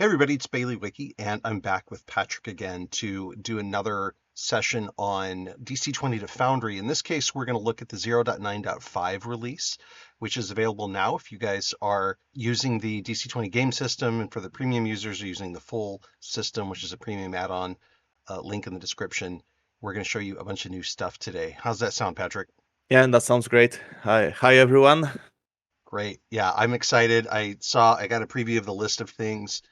Hey everybody, it's Bailey Wiki, and I'm back with Patrick again to do another session on DC20-to-Foundry. In this case, we're going to look at the 0.9.5 release, which is available now if you guys are using the DC20 game system, and for the premium users are using the full system, which is a premium add-on. Link in the description. We're going to show you a bunch of new stuff today. How's that sound, Patrick? Yeah, that sounds great. Hi everyone. Great. Yeah, I'm excited. I got a preview of the list of things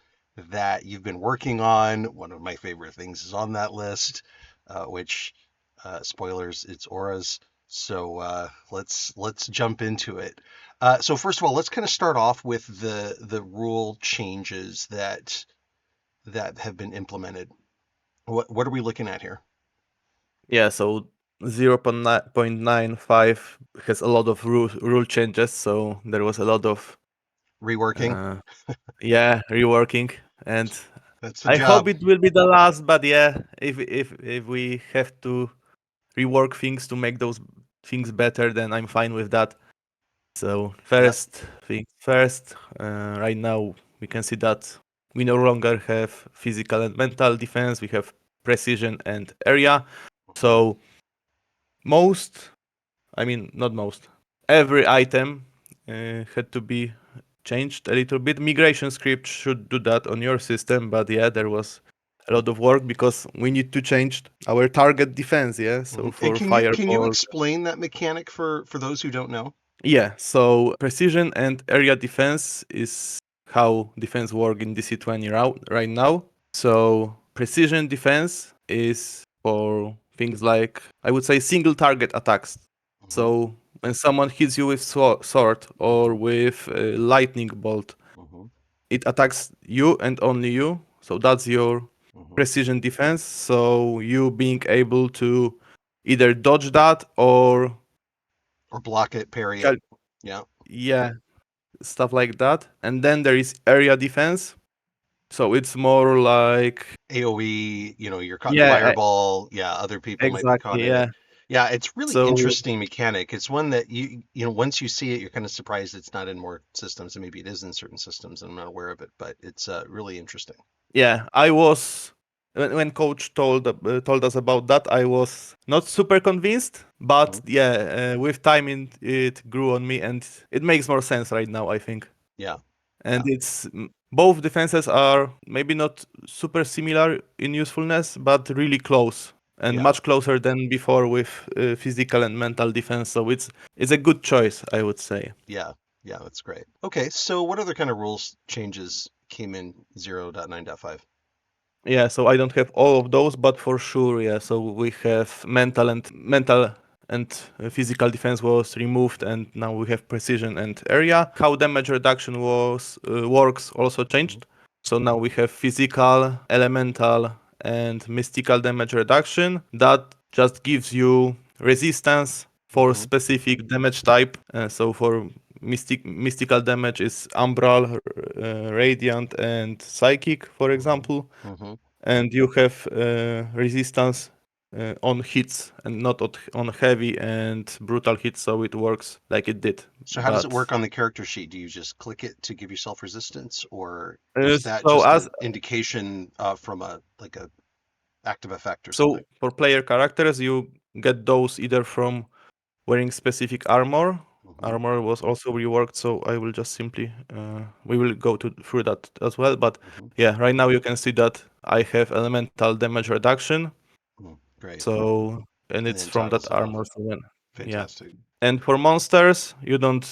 that you've been working on. One of my favorite things is on that list, which spoilers, it's auras. So let's jump into it. So first of all, let's kind of start off with the rule changes that have been implemented. What are we looking at here? Yeah, so 0.95 has a lot of rule changes, so there was a lot of Reworking. reworking, and That's the I hope job. it will be the last. But yeah, if we have to rework things to make those things better, then I'm fine with that. So Yep. first thing first, right now we can see that we no longer have physical and mental defense. We have precision and area. So not most, every item had to be changed a little bit. Migration script should do that on your system, but yeah, there was a lot of work because we need to change our target defense. Yeah, so Mhm. And for can you fireball. explain that mechanic for those who don't know? Yeah, so precision and area defense is how defense work in DC20 right now. So precision defense is for things like, I would say, single target attacks. Hmm. So when someone hits you with sword or with lightning bolt, Hmm. it attacks you and only you. So that's your Hmm. precision defense. So you being able to either dodge that or Or block it, parry it. cal- Yeah. yeah, stuff like that. And then there is area defense. So it's more like, AoE, you're caught in a yeah, fireball. Yeah, other people might be caught exactly, in it. yeah. Yeah, it's really So interesting mechanic. It's one that once you see it, you're kind of surprised it's not in more systems, and maybe it is in certain systems, and I'm not aware of it, but it's really interesting. yeah, I was when coach told us about that, I was not super convinced, but Mhm. yeah, with time it grew on me, and it makes more sense right now, I think. Yeah, And yeah, it's both defenses are maybe not super similar in usefulness, but really close and yeah, much closer than before with physical and mental defense. So it's a good choice, I would say. yeah, yeah. That's great. Okay, so what other kind of rules changes came in 0.9.5? Yeah, so I don't have all of those, but for sure, yeah. So we have mental and physical defense was removed, and now we have precision and area. How damage reduction was works also changed. So now we have physical, elemental, and mystical damage reduction. That just gives you resistance for Hmm. specific damage type. So for mystical damage is umbral, radiant, and psychic, for Hmm. example. Hmm. And you have resistance on hits and not on heavy and brutal hits, so it works like it did. So how does it But work on the character sheet? Do you just click it to give yourself resistance, or is that so just as an indication from a active effect or so something? for player characters, you get those either from wearing specific armor. Hmm. Armor was also reworked, so I will just simply we will go through that as well. But Hmm. yeah, right now you can see that I have elemental damage reduction. Great. So and And it's then from that toggles it off. armor. So yeah. Fantastic. And for monsters, you don't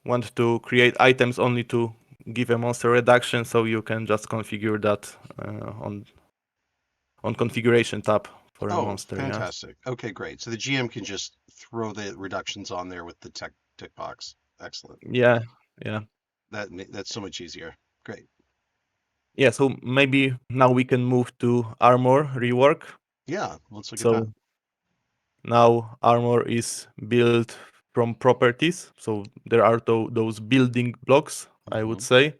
want to create items only to give a monster reduction, so you can just configure that on configuration tab for a Oh, monster. Yeah. fantastic. Okay, great. So the GM can just throw the reductions on there with the tick box. Excellent. Yeah. Yeah. That's so much easier. Great. Yeah. So maybe now we can move to armor rework. Yeah, let's look at that. So now armor is built from properties. So there are those building blocks, I would Hmm. say.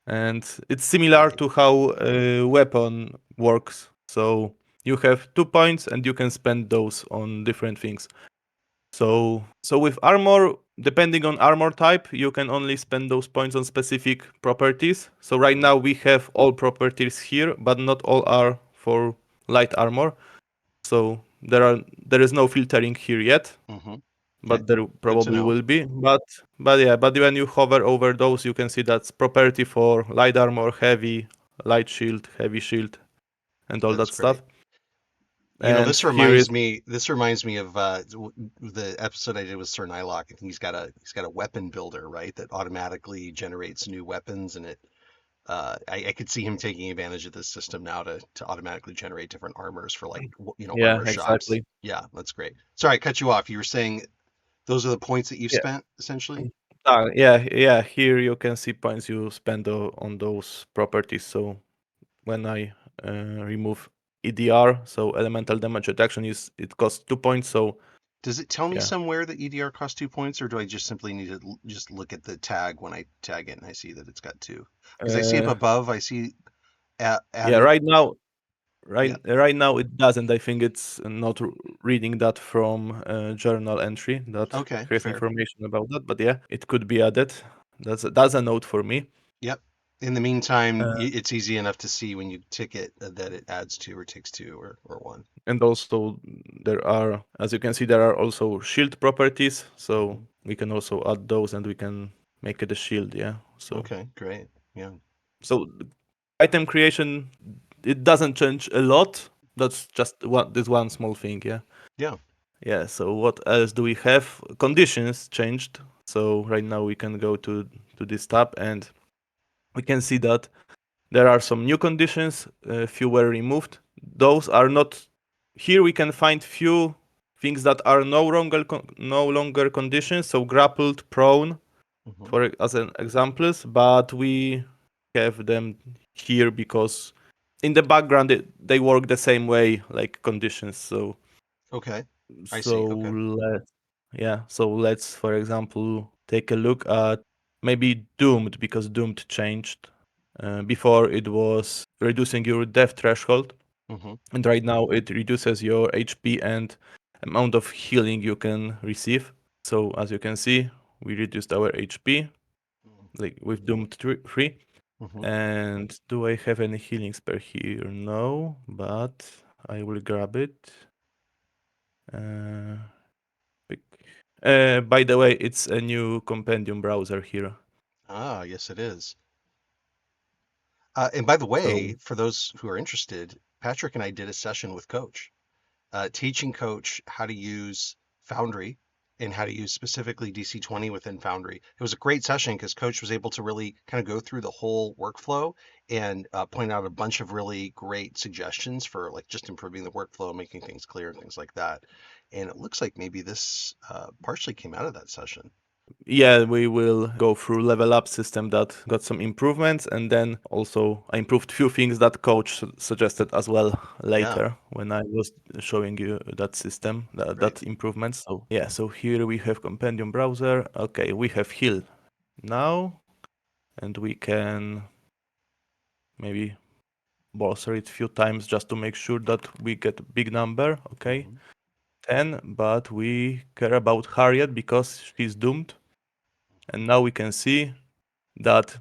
And it's similar Right. to how a weapon works. So you have 2 points and you can spend those on different things. So with armor depending on armor type, you can only spend those points on specific properties. So right now we have all properties here, but not all are for light armor. So there is no filtering here yet, Mm-hmm. Okay. but there Good to probably know. will be. But when you hover over those, you can see that's property for light armor, heavy, light shield, heavy shield, and all That's that great. stuff. And This here is reminds me. This reminds me of the episode I did with Sir Nylock. I think he's got a weapon builder, right? That automatically generates new weapons, and I could see him taking advantage of this system now to automatically generate different armors for like yeah, armor shops. exactly. Yeah, that's great. Sorry, I cut you off. You were saying those are the points that you've Yeah. spent essentially. Yeah. Here you can see points you spend on those properties. So when I remove EDR, so elemental damage reduction, is it costs 2 points. So Does it tell me yeah, somewhere that EDR costs 2 points, or do I just simply need to just look at the tag when I tag it and I see that it's got two? Because I see up uh, above, I see yeah. added. Yeah. Right now it doesn't. I think it's not reading that from journal entry that Okay. has Fair. information about that. But yeah, it could be added. That's a note for me. Yep. In the meantime, Uh, it's easy enough to see when you tick it that it adds two or takes two or one. and also there are, as you can see, there are also shield properties. So Hmm. we can also add those, and we can make it a shield. Yeah. Okay. Great. Yeah. So item creation, it doesn't change a lot. That's just one small thing. Yeah. Yeah. Yeah, so what else do we have? Conditions changed. So right now we can go to this tab, and we can see that there are some new conditions. Few were removed. Those are not here. We can find few things that are no longer conditions. So grappled, prone, Hmm. for as an examples, but we have them here because in the background they work the same way like conditions. Okay. I So see. Okay. let's for example take a look at maybe Doomed, because Doomed changed. Before it was reducing your death threshold, Hmm. and right now it reduces your HP and amount of healing you can receive. So as you can see, we reduced our HP like with Doomed 3. Hmm. And do I have any healing spell here? No, but I will grab it. Uh, pick- by the way, it's a new compendium browser here. Ah, yes, it is. And by the way, So for those who are interested, Patrick and I did a session with Coach, teaching Coach how to use Foundry and how to use specifically DC20 within Foundry. It was a great session because Coach was able to really kind of go through the whole workflow and point out a bunch of really great suggestions for like just improving the workflow, making things clear and things like that. And it looks like maybe this partially came out of that session. yeah, we will go through level up system that got some improvements, and then also I improved few things that coach suggested as well Yeah, later when I was showing you that system, great. that improvements. So yeah, so here we have compendium browser. Okay, we have heal now, and we can maybe bolster it few times just to make sure that we get a big number. Okay, Hmm. 10, but we care about Harriet because she's doomed. And now we can see that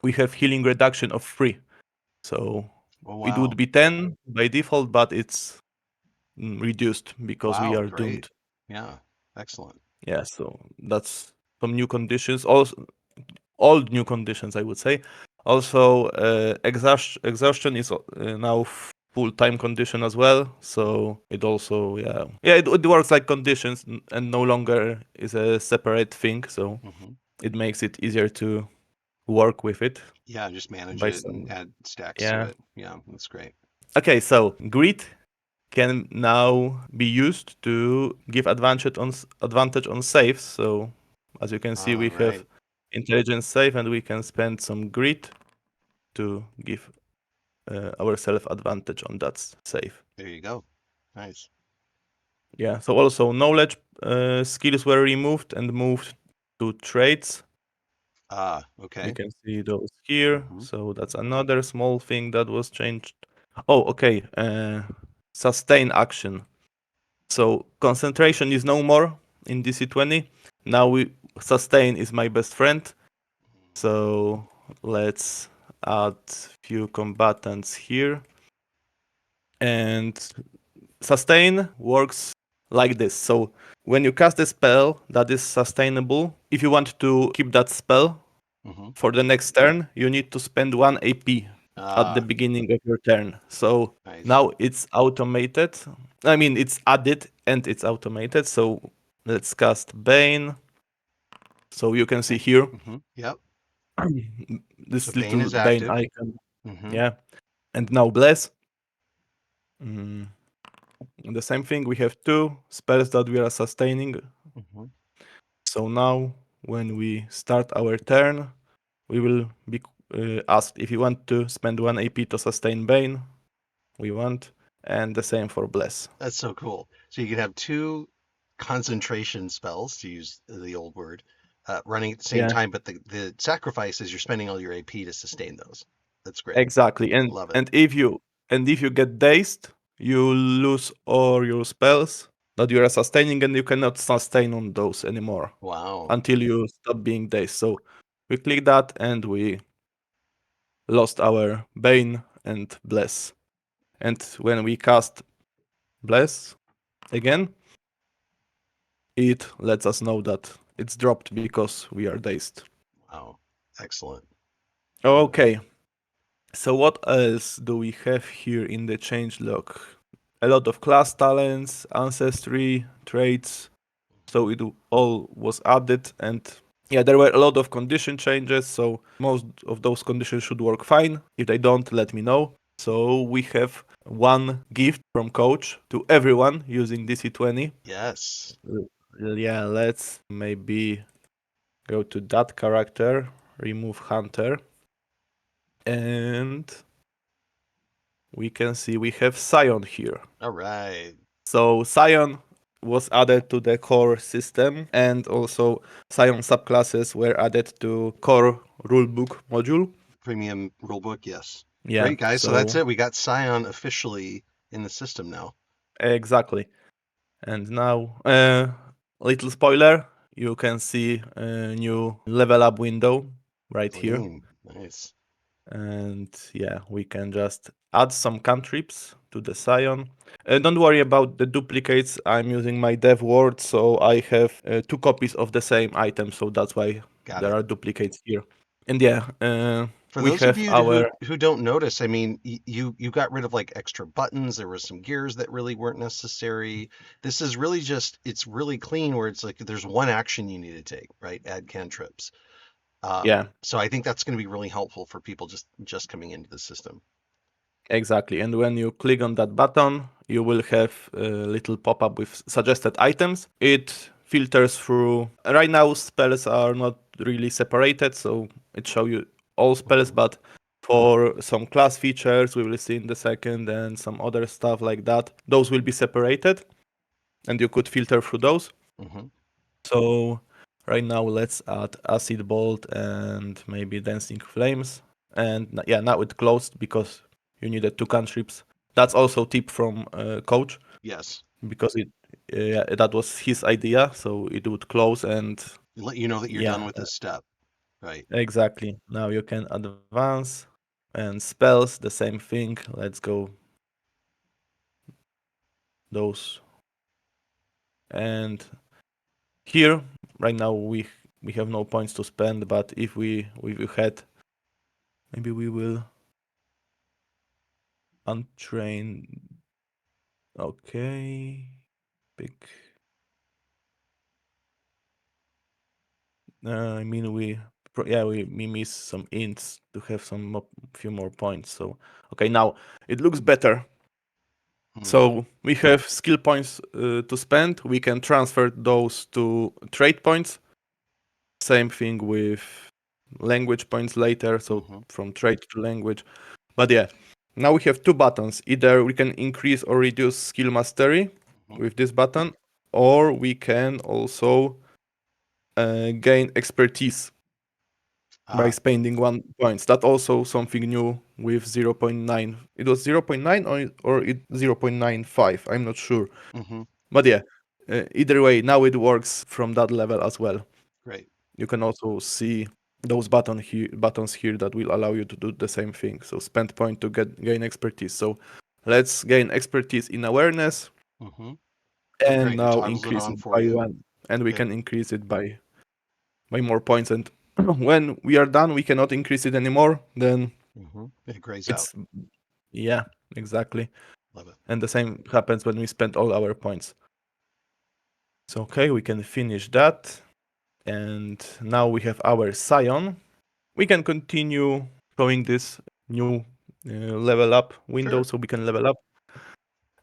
we have healing reduction of 3. So Oh, it would wow. be 10 by default, but it's reduced because we Wow, are great. doomed. Yeah, excellent. Yeah, so that's some new conditions. Also, all new conditions, I would say. Also, exhaustion is now full-time condition as well. So it also, it works like conditions and no longer is a separate thing. So Hmm. it makes it easier to work with it Yeah, just manage by it and some. add stacks to Yeah. it. Yeah, that's great. Okay, so grid can now be used to give advantage on saves. So as you can see, All we have right. intelligence save, and we can spend some grid to give ourselves advantage on that save. There you go. Nice. Yeah. So also knowledge skills were removed and moved to traits. Ah, You okay. can see those here. Hmm. So that's another small thing that was changed. Oh, okay. Sustain action. So concentration is no more. in DC20. Now we sustain is my best friend. So let's add few combatants here. And sustain works like this. So when you cast a spell that is sustainable, if you want to keep that spell Hmm. for the next turn, you need to spend 1 AP at the Ah, beginning of your turn. So nice. now it's automated. I mean, it's added and it's automated. So let's cast Bane. So you can see Okay. here Yep. So this Bane little is Bane active. icon. Hmm. Yeah. And now Bless. Mm, the same thing. We have two spells that we are sustaining. Hmm. So now when we start our turn, we will be asked if you want to spend 1 AP to sustain Bane. We want. And the same for Bless. That's so cool. So you can have two concentration spells, to use the old word, running at the same Yeah, time, but the sacrifice is you're spending all your AP to sustain those. That's great. exactly. And Love it. and if you get dazed, you lose all your spells that you are sustaining, and you cannot sustain on those anymore Wow. until you stop being dazed. So we click that, and we lost our Bane and Bless. And when we cast Bless again, it lets us know that it's dropped because we are dazed. Wow. Excellent. Okay, so what else do we have here in the changelog? A lot of class talents, ancestry, traits. So it all was added, and yeah, there were a lot of condition changes. So most of those conditions should work fine. If they don't, let me know. So we have one gift from coach to everyone using DC20. Yes. Yeah, let's maybe go to that character, remove hunter, and we can see we have Scion here. All right. So Scion was added to the core system, and also Scion subclasses were added to core rulebook module. Premium rulebook. Yes. Yeah, Great, guys. So that's so it. We got Scion officially in the system now. exactly. And now, little spoiler, you can see a new level up window right here. Clean. Nice. And yeah, we can just add some cantrips to the Scion. Don't worry about the duplicates. I'm using my dev word, so I have two copies of the same item, so that's why Got there it. are duplicates here. And yeah, For we those of have you our who don't notice, I mean, you got rid of like extra buttons. There was some gears that really weren't necessary. This is really just it's really clean where it's like there's one action you need to take, right? Add cantrips. yeah, So I think that's going to be really helpful for people just coming into the system. exactly. And when you click on that button, you will have a little pop-up with suggested items. It filters through. Right now, spells are not really separated, so it shows you all spells, Hmm. but for some class features, we will see in the second, and some other stuff like that, those will be separated, and you could filter through those. Hmm. So right now, let's add Acid Bolt and maybe Dancing Flames. And yeah, now it closed because you needed two cantrips. That's also tip from coach Yes. because yeah, that was his idea. So it would close and Let you know that you're done yeah, with this step, right? exactly. Now you can advance and spells the same thing. Let's go those and here right now we have no points to spend, but if we had, maybe we will untrain. Okay. Big. I mean, we miss some ints to have few more points. So okay, now it looks better. Hmm. So we have skill points to spend. We can transfer those to trade points. Same thing with language points later. So Hmm. from trade to language. But yeah, now we have two buttons. Either we can increase or reduce skill mastery Hmm. with this button, or we can also gain expertise by Ah. spending 1 points. That's also something new with 0.9. It was 0.9 or 0.95. I'm not sure. Hmm. But yeah, either way, now it works from that level as well. Great. You can also see those buttons here that will allow you to do the same thing. So spend point to gain expertise. So let's gain expertise in awareness Mm-hmm. and Great. It now toggles it increase on it for by you. one. And we Good. can increase it by more points. And when we are done, we cannot increase it anymore. Then Mm-hmm. It grays out. it's yeah, exactly. Love it. And the same happens when we spend all our points. So okay, we can finish that. And now we have our Scion. We can continue showing this new level up window Sure. so we can level up.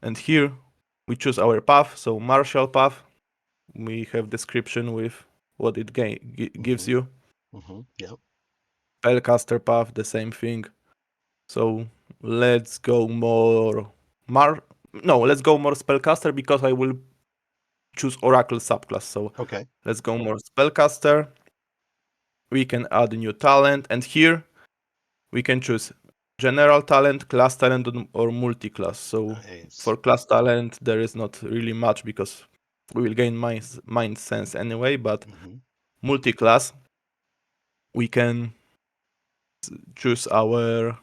And here we choose our path. So martial path. We have description with what it gives Mm-hmm. you. Mm-hmm. Yep. Spellcaster path, the same thing. So let's go more let's go more spellcaster because I will choose Oracle subclass. So Okay. let's go more spellcaster. We can add a new talent, and here we can choose general talent, class talent, or multi-class. So Nice. for class talent, there is not really much because we will gain mind sense anyway. But Mm-hmm. multi-class, we can choose our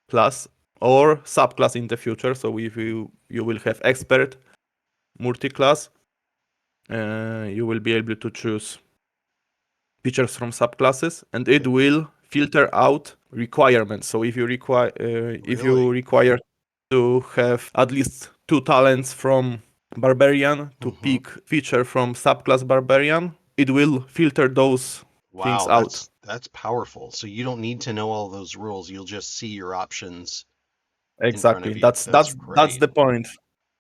class or subclass in the future. So if you will have expert multi-class, you will be able to choose features from subclasses, and it Okay. will filter out requirements. So if you Really? require to have at least 2 talents from barbarian to Mm-hmm. pick feature from subclass barbarian, it will filter those things Wow, out. that's powerful. So you don't need to know all those rules. You'll just see your options in front Exactly. of you. That's That's great. the point.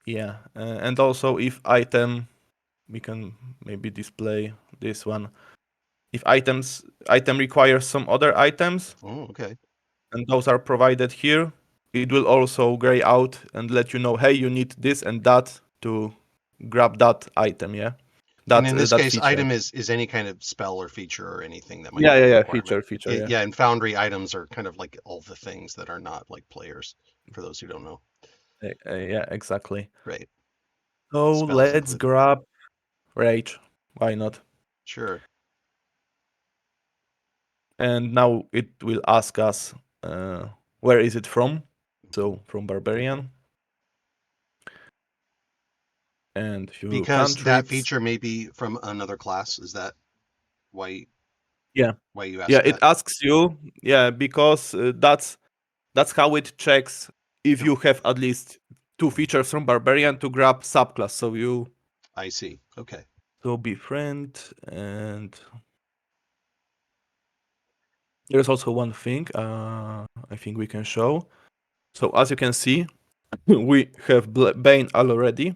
Yeah, and also if item, we can maybe display this one. If item requires some other items, Oh, okay. and those are provided here, it will also gray out and let you know, hey, you need this and that to grab that item, yeah, And in this that case, feature. item is any kind of spell or feature or anything that might Yeah, be yeah, a yeah, requirement. feature, Yeah, yeah, yeah, and Foundry items are kind of like all the things that are not like players, for those who don't know. yeah, exactly. Great. So Spells let's included. grab rage. Why not? Sure. And now it will ask us where is it from. Mhm. So from barbarian and few Because that cantrips. feature may be from another class. Is that why Yeah, why you yeah, asked it that? asks you. Yeah, because that's how it checks if Oh, you have at least 2 features from barbarian to grab subclass. So you I see. Okay. so befriend, and there's also one thing I think we can show. So as you can see, we have Bane already,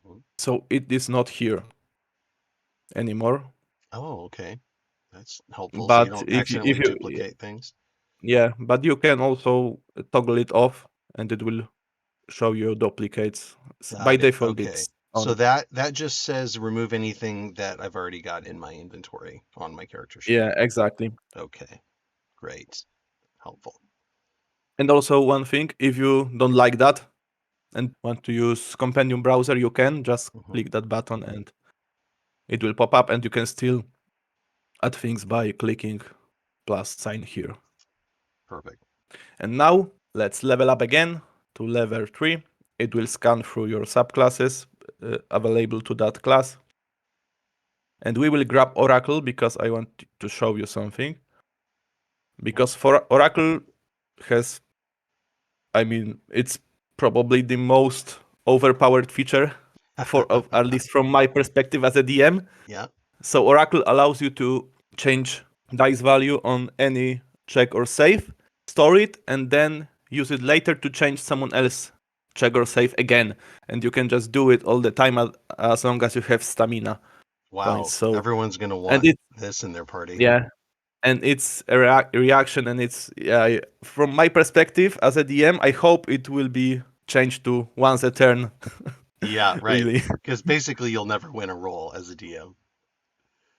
Mhm. so it is not here anymore. Oh, okay. That's helpful so you But don't if accidentally you duplicate things. yeah, but you can also toggle it off, and it will show you duplicates. By Got it. default, Okay. it's So on. that just says remove anything that I've already got in my inventory on my character sheet. Yeah, exactly. Okay. Great. Helpful. And also one thing, if you don't like that and want to use Companion browser, you can just Hmm. click that button and it will pop up, and you can still add things by clicking plus sign here. Perfect. And now let's level up again to level 3. It will scan through your subclasses available to that class. And we will grab Oracle because I want to show you something. Mhm. Because for Oracle has, I mean, it's probably the most overpowered feature at least from my perspective as a DM. Yeah. So Oracle allows you to change dice value on any check or save, store it, and then use it later to change someone else check or save again. And you can just do it all the time as long as you have stamina points. Wow. So Everyone's gonna and want it this in their party. yeah, and it's a reaction, and it's yeah. From my perspective as a DM, I hope it will be changed to once a turn. Yeah, right. Really. Because basically you'll never win a roll as a DM.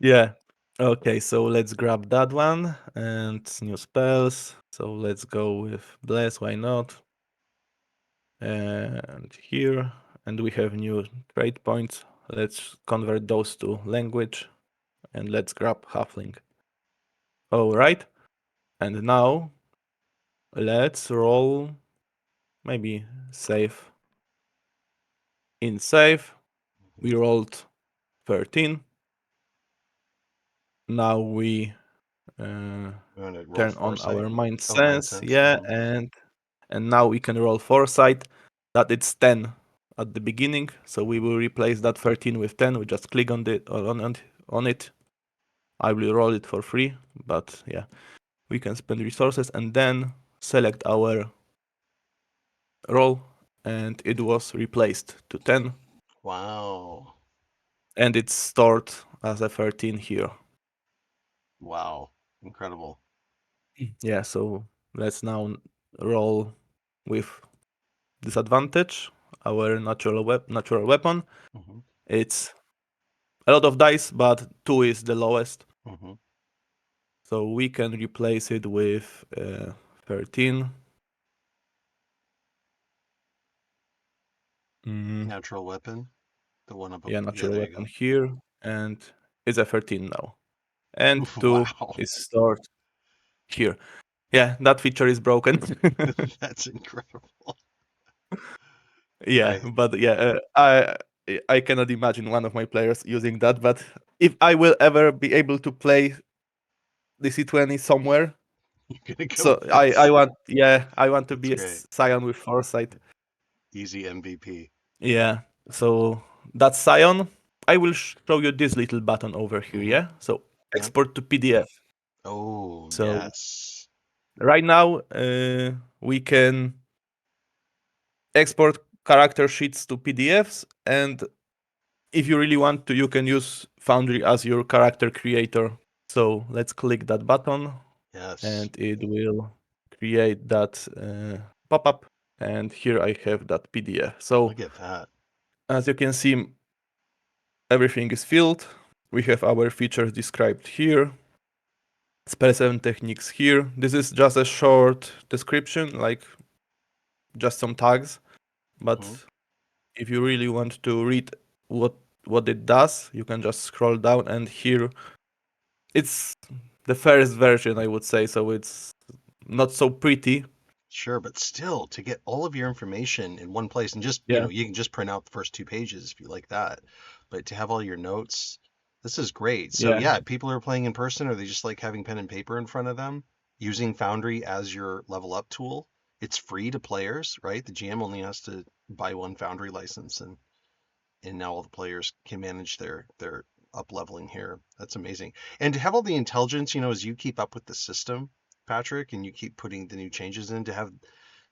Yeah. Okay, so let's grab that one and new spells. So let's go with bless. Why not? And here, and we have new trade points. let's convert those to language and let's grab halfling. All right. And now let's roll maybe save. In save, we rolled 13. Now we We want to roll turn on foresight. our mind Oh, mind sense, sense. yeah, and now we can roll foresight. That it's 10 at the beginning, so we will replace that 13 with 10. We just click on it. I will roll it for free, but yeah, we can spend resources and then select our roll, and it was replaced to 10, Wow. and it's stored as a 13 here. Wow. Incredible. Yeah, so let's now roll with disadvantage our natural weapon. Hmm. It's a lot of dice, but 2 is the lowest. Hmm. So we can replace it with 13. Mm, Natural weapon. The one up. yeah, Yeah, natural there you weapon go. here, and it's a 13 now. And 2 Wow. is stored here. Yeah, that feature is broken. That's incredible. Yeah, I but yeah, I cannot imagine one of my players using that. But if I will ever be able to play DC20 somewhere, you're gonna go so with I this. want, yeah, I want to That's be a great. Scion with foresight. Easy MVP. Yeah, so that's Scion. I will show you this little button over here. Hmm. Yeah, so Yeah. export to PDF. Oh, So yes. right now we can export character sheets to PDFs, and if you really want to, you can use Foundry as your character creator. So let's click that button, Yes. and it will create that pop-up. And here I have that PDF. So Look at that. as you can see, everything is filled. We have our features described here. Spells and techniques here. This is just a short description, like just some tags. But Hmm. if you really want to read what it does, you can just scroll down, and here it's the first version, I would say, so it's not so pretty. Sure, but still, to get all of your information in one place and just, Yeah, you can just print out the first 2 pages if you like that. But to have all your notes, this is great. So yeah, yeah, people who are playing in person, are they just like having pen and paper in front of them, using Foundry as your level up tool? It's free to players, right? The GM only has to buy one Foundry license, and now all the players can manage their up leveling here. That's amazing. And to have all the intelligence, as you keep up with the system, Patrick, and you keep putting the new changes in, to have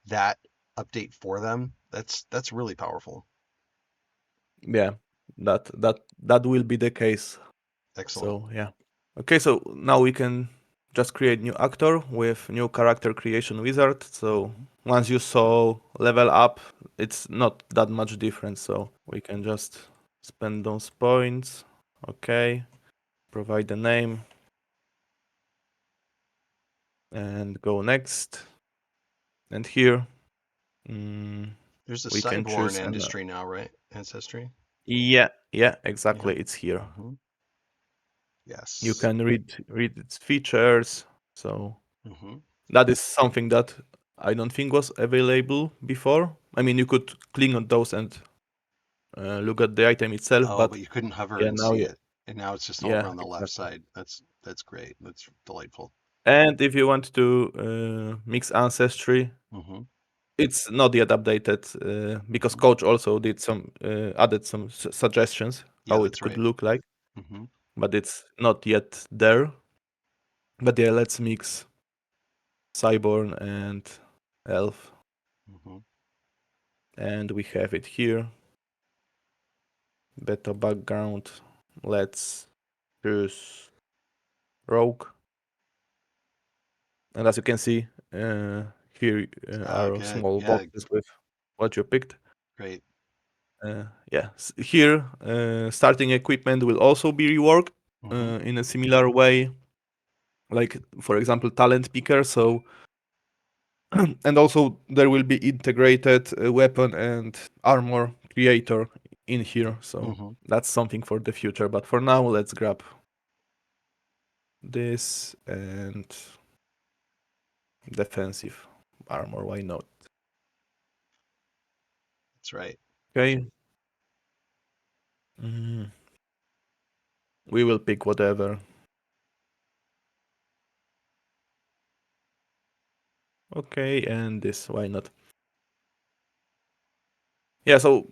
that update for them, that's really powerful. yeah. That will be the case. Excellent. So yeah. Okay, so now we can just create new actor with new character creation wizard. So Hmm. once you saw level up, it's not that much different. So we can just spend those points. Okay, provide the name and go next. And here There's a we can Cyborn choose an industry now, right? Ancestry. yeah, Yeah. exactly. It's here. Hmm. You Yes. can read its features. So Hmm. that is something that I don't think was available before. I mean, you could click on those and look at the item itself, Oh, but but you couldn't hover yeah, and now see yeah, it, and now it's just all over yeah, on the left exactly. side. That's great. That's delightful. And if you want to mix ancestry, Hmm. it's not yet updated because Hmm. coach also did some added some suggestions Yeah, how it that's could right. look like, Hmm. but it's not yet there. But yeah, let's mix cyborn and elf, Hmm. and we have it here. Beta background. Let's choose rogue, and as you can see, here Ah, are good. small Yeah, boxes with what you picked. great. Yeah, here starting equipment will also be reworked Hmm. in a similar way, like for example talent picker. So and also there will be integrated weapon and armor creator in here. So Mm-hmm. that's something for the future. But for now, let's grab this and defensive armor. Why not? That's right. Okay. Mm, we will pick whatever. Okay, and this. Why not? Yeah. So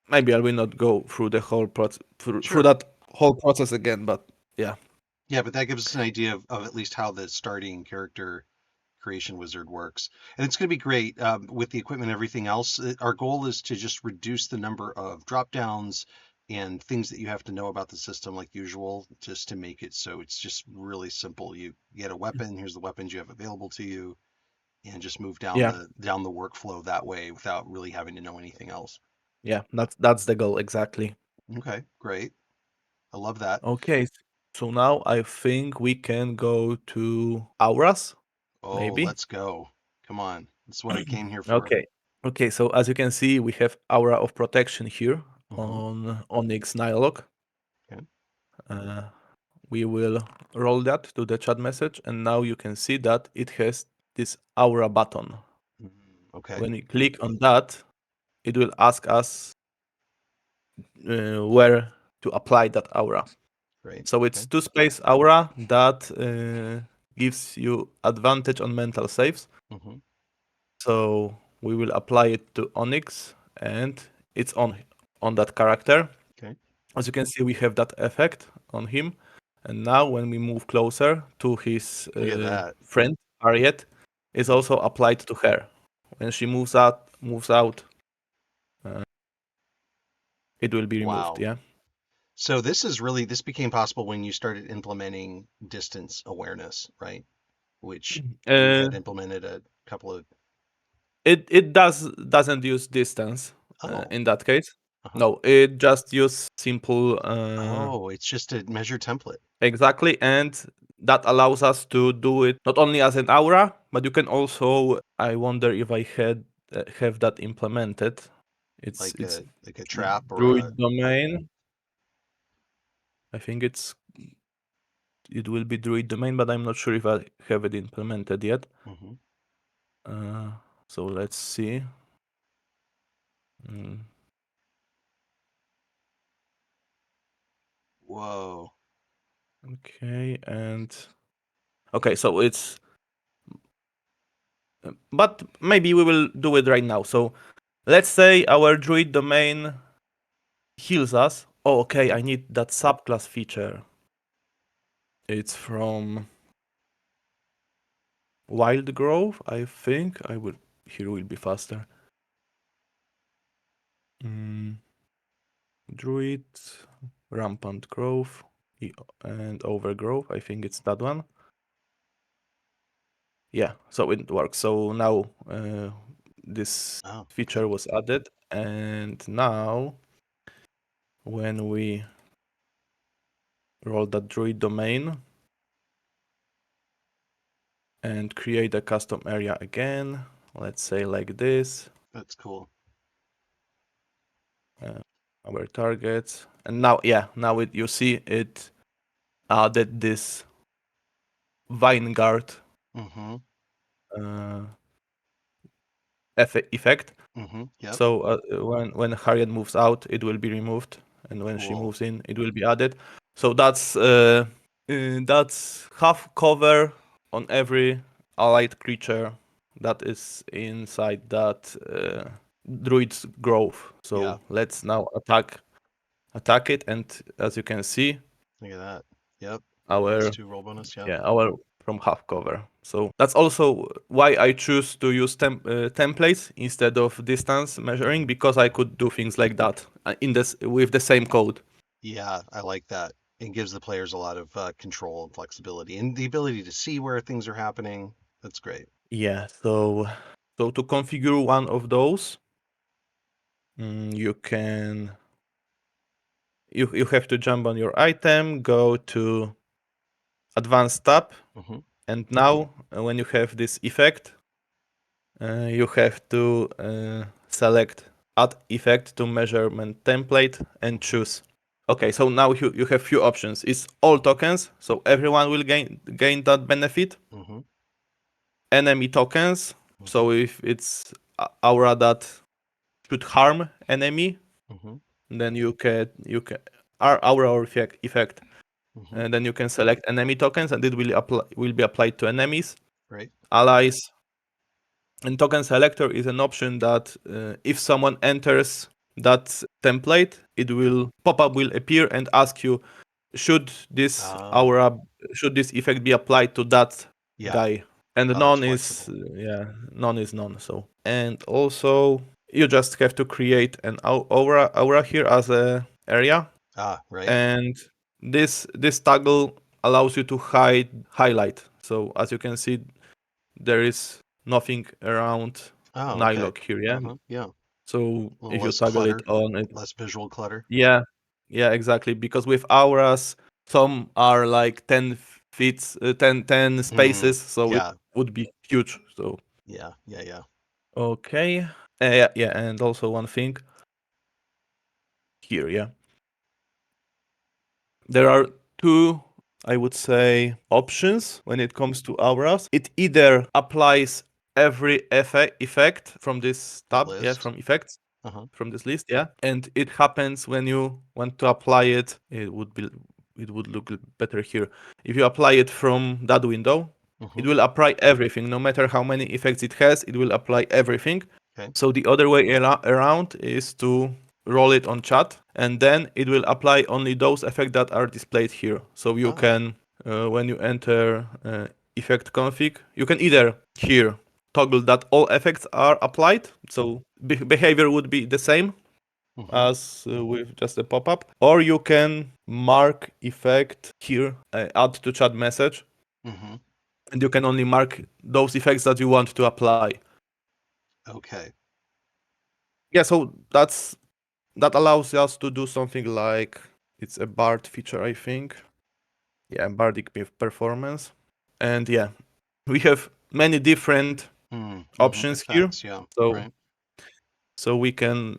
maybe I will not go through the whole process through Sure. that whole process again. But yeah. Yeah, but that gives us an idea of at least how the starting character creation wizard works. And it's going to be great with the equipment and everything else. Our goal is to just reduce the number of drop downs and things that you have to know about the system like usual, just to make it so it's just really simple. You get a weapon, here's the weapons you have available to you, and just move down Yeah. the workflow that way without really having to know anything else. Yeah. That's the goal exactly. Okay, great. I love that. Okay. So now I think we can go to auras, Oh, maybe. let's go. Come on. That's what I came here for. Okay. Okay, so as you can see, we have aura of protection here Hmm. on Onyx Nylog. Okay. Uh, we will roll that to the chat message, and now you can see that it has this aura button. Okay. When we click on that, it will ask us where to apply that aura. Great. So it's Okay. two space aura that gives you advantage on mental saves. Hmm. So we will apply it to Onyx, and it's on that character. Okay. As you can see, we have that effect on him. And now when we move closer to his Look at that. friend, Ariet, is Mhm. also applied to her. When she moves out, uh, it will be removed. Wow. Yeah. So this became possible when you started implementing distance awareness, right? Which you Uh, had implemented a couple of. it doesn't use distance Oh. in that case. Uh-huh. No, it just use simple Oh, it's just a measure template. exactly, and that allows us to do it not only as an aura, but you can also. I wonder if I had have that implemented. It's Like a trap or a. Druid domain. I think it will be Druid domain, but I'm not sure if I have it implemented yet. Mhm. Uh, so let's see. Mm, Whoa. okay, and okay, so it's. But maybe we will do it right now. So let's say our Druid domain heals us. Oh, okay, Mhm. I need that subclass feature. It's from Wild Grove, I think. I will. Here will be faster. Mm, Druid, Rampant Grove, and Overgrowth. I think it's that one. Yeah, so it works. So now this Oh, okay. feature was added, and now when we roll that Druid domain and create a custom area again, let's say like this. That's cool. Uh, our targets, and now now you see it added this Vineguard Mhm. uh, effect. Mhm. Yep. So when Harriet moves out, it will be removed, and when she Cool. moves in, it will be added. So that's half cover on every allied creature that is inside that druid's grove. Yeah. So let's now attack it, and as you can see, Look at that. Yep. our +2 roll bonus. Yep. yeah our from half cover. So that's also why I choose to use templates instead of distance measuring, because I could do things like that in this with the same code. Yeah, I like that. It gives the players a lot of control and flexibility and the ability to see where things are happening. That's great. Yeah. So to configure one of those, you can you have to jump on your item, go to advanced tab, Hmm. and now when you have this effect, you have to select add effect to measurement template and choose. Okay, so now you have few options. It's all tokens, so everyone will gain that benefit. Mm-hmm. Enemy tokens, Mm-hmm. so if it's aura that should harm enemy, Mm-hmm. then you can aura or effect, Mm-hmm. and then you can select enemy tokens, and it will be applied to enemies, Right. allies. And token selector is an option that if someone enters that template, it will pop-up will appear and ask you, should this Oh, aura, should this effect be applied to that yeah. guy? And Oh, that's none is flexible. none is none. So, and also you just have to create an aura here as a area, Ah, right. and this toggle allows you to highlight. So as you can see, there is nothing around Oh, okay. Nylog here, yeah. Uh-huh. Yeah. A So little if you less toggle it clutter, on, it, less visual clutter. yeah, yeah, exactly. Because with auras, some are like 10 feet, 10 Hmm. spaces, so it Yeah. would be huge. So Yeah. Yeah. Yeah. okay, yeah, yeah, and also one thing here, yeah, there are two, I would say, options when it comes to auras. It either applies every effect from this That tab, yeah, list. from effects, Uh-huh. from this list, yeah, and it happens when you want to apply it. It would look better here. If you apply it from that window, Mm-hmm. it will apply everything, no matter how many effects it has. It will apply everything. Okay. So the other way around is to roll it on chat, and then it will apply only those effects that are displayed here. So you Oh. can, when you enter effect config, you can either here toggle that all effects are applied, so behavior would be the same Mm-hmm. as with just a pop-up, or you can mark effect here, add to chat message, Mm-hmm. and you can only mark those effects that you want to apply. Okay. Yeah, so that allows us to do something like, it's a Bard feature, I think. Yeah, bardic performance. And yeah, we have many different Mm-hmm. options here. Effects. Yeah. So Right. so we can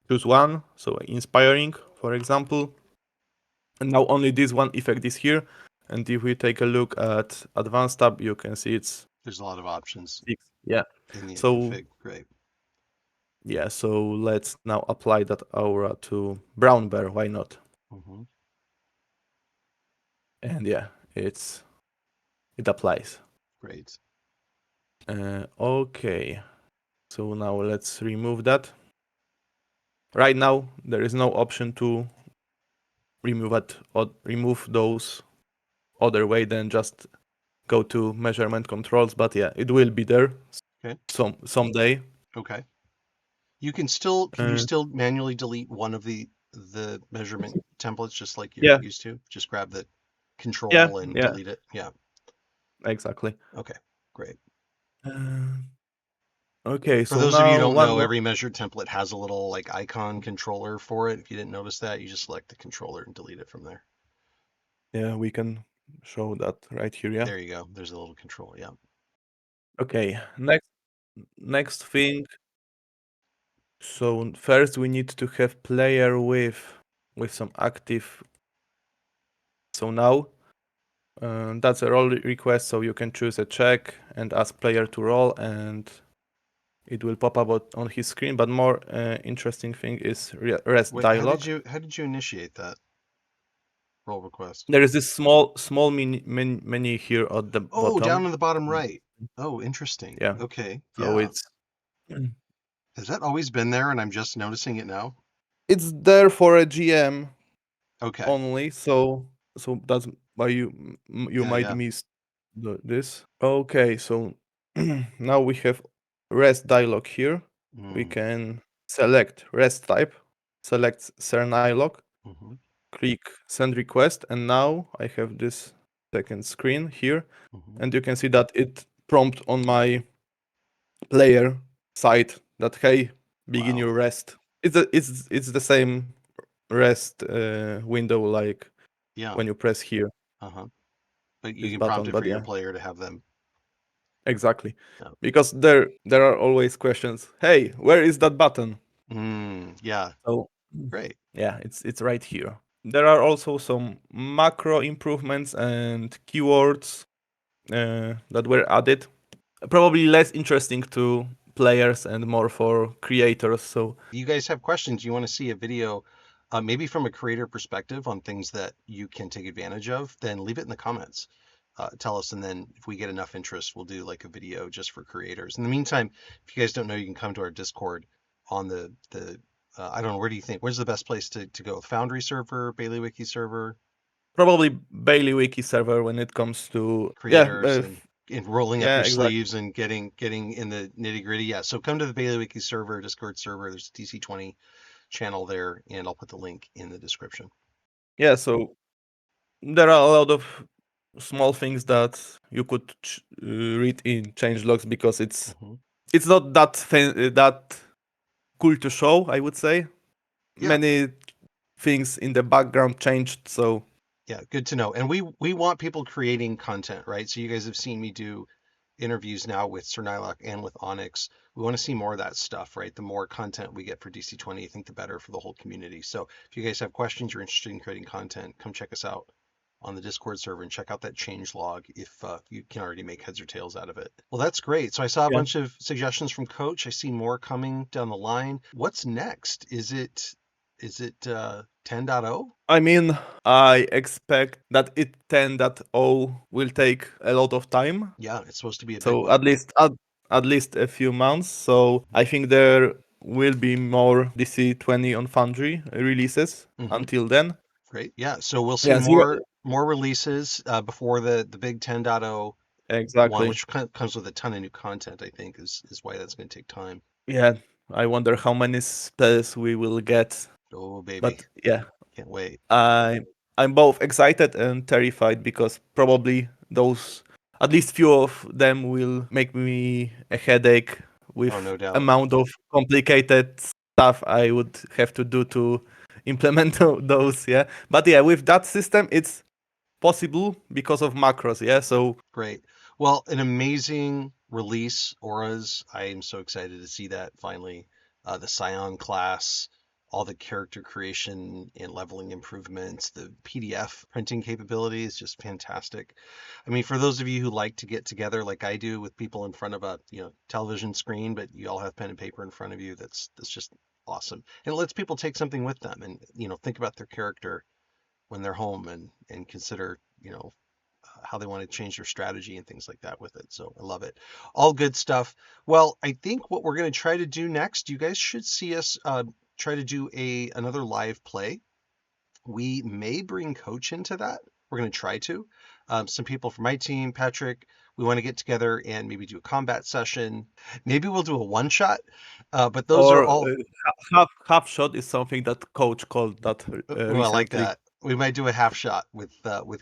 choose one. So inspiring, for example. And now only this one effect is here. And if we take a look at advanced tab, you can see it's There's a lot of options 6. Yeah. in the So config. Great. yeah, so let's now apply that aura to brown bear. Why not? Mm-hmm. And yeah, it applies. Great. Okay. So now let's remove that. Right now, there is no option to remove it or remove those other way than just go to measurement controls. But yeah, it will be there Okay. someday. Okay. You can still can you Uh, still manually delete one of the measurement templates just like you're yeah, used to? Just grab the yeah, control and yeah, delete it. Yeah. exactly. Okay. Great. Uh, okay, For so those of you who now don't one know, more. every measure template has a little like icon controller for it. If you didn't notice that, you just select the controller and delete it from there. Yeah, we can show that right here. Yeah. There you go. There's a little control. Yeah. Okay. Next thing. So first we need to have player with some active. So now that's a role request, so you can choose a check and ask player to roll, and it will pop up on his screen. But more interesting thing is rest Wait, dialog. how did you initiate that role request? There is this small menu here at the Oh, down bottom. in the bottom right. Oh, interesting. Yeah. Okay. So Yeah. it's Has that always been there and I'm just noticing it now? it's there for a GM Okay. only. So that's why you Yeah, might yeah. miss this. Okay, so now we have rest dialog here. We Mm, can select rest type, select Cernilog, mm-hmm, click send request, and now I have this second screen here, mm-hmm. and you can see that it prompt on my player side that, hey, begin Wow. your rest. It's the same rest window like Yeah. when you press here Uh-huh. But you this can prompt button, it for but your yeah, player to have them. exactly. Yeah. Because there are always questions. Hey, where is that button? Yeah, So great. yeah, it's right here. There are also some macro improvements and keywords that were added. Probably less interesting to players and more for creators. So You guys have questions, you want to see a video, maybe from a creator perspective on things that you can take advantage of, then leave it in the comments. Tell us, and then if we get enough interest, we'll do like a video just for creators. In the meantime, if you guys don't know, you can come to our Discord on the I don't know, where do you think? Where's the best place to go? Foundry server, Bailey server, probably Bailey server when it comes to creators, and rolling up yeah, your exactly. sleeves and getting in the nitty gritty. Yeah, so come to the Bailey server, Discord server. There's a DC20 channel there, and I'll put the link in the description. Yeah, so there are a lot of small things that you could read in changelogs because Hmm. it's not that cool to show, I would say. Yeah, Many things in the background changed, so yeah, good to know. And we want people creating content, right? So you guys have seen me do interviews now with Sir Nylock and with Onyx. We want to see more of that stuff, right? The more content we get for DC20, I think the better for the whole community. So if you guys have questions, you're interested in creating content, come check us out on the Discord server and check out that change log if you can already make heads or tails out of it. Well, that's great. So I saw a yeah. bunch of suggestions from Coach. I see more coming down the line. What's next? Is it 10.0? I mean, I expect that it 10.0 will take a lot of time. Yeah, it's supposed to be a big So one. at least a few months. So I think there will be more DC20 on Foundry releases Hmm. until then. Great. Yeah. So we'll see Yeah, zero, more releases before the big 10.0 one, exactly. which comes with a ton of new content, I think is why that's going to take time. Yeah, I wonder how many spells we will get. Oh, baby. But yeah, Can't wait. I I'm both excited and terrified because probably those at least few of them will make me a headache Oh, with no doubt. amount of complicated stuff I would have to do to implement those. Yeah, but yeah, with that system, it's possible because of macros. Yeah, so Great. Well, an amazing release, Auras. I am so excited to see that finally. The Scion class, all the character creation and leveling improvements, the PDF printing capability is just fantastic. I mean, for those of you who like to get together like I do with people in front of a, television screen, but you all have pen and paper in front of you, that's just awesome. And it lets people take something with them and, think about their character when they're home and consider, how they want to change their strategy and things like that with it. So I love it. All good stuff. Well, I think what we're going to try to do next, you guys should see us try to do another live play. We may bring Coach into that. We're going to try to. Some people from my team, Patrick, we want to get together and maybe do a combat session. Maybe we'll do a one shot. But those are or all. half shot is something that coach called that I like recently. that. We might do a half shot with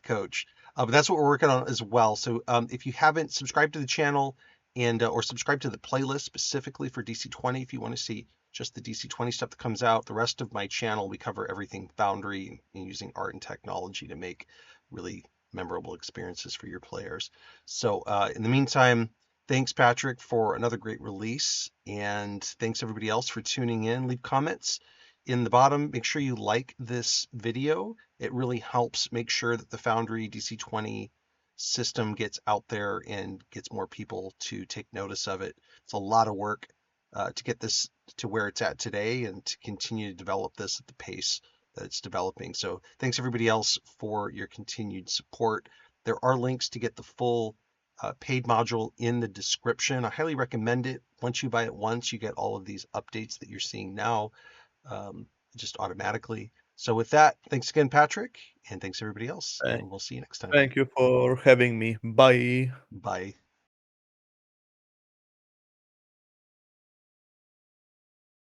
Coach, but that's what we're working on as well. So if you haven't subscribed to the channel and or subscribe to the playlist specifically for DC20, if you want to see just the DC20 stuff that comes out, the rest of my channel we cover everything Foundry and using art and technology to make really memorable experiences for your players. So in the meantime, thanks Patrick for another great release, and thanks everybody else for tuning in. Leave comments in the bottom. Make sure you like this video. It really helps make sure that the Foundry DC20 system gets out there and gets more people to take notice of it. It's a lot of work to get this to where it's at today and to continue to develop this at the pace that it's developing. So thanks everybody else for your continued support. There are links to get the full paid module in the description. I highly recommend it. Once you buy it once, you get all of these updates that you're seeing now um, just automatically. So with that, thanks again, Patrick, and thanks everybody else, Uh, and we'll see you next time. Thank you for having me. Bye. Bye.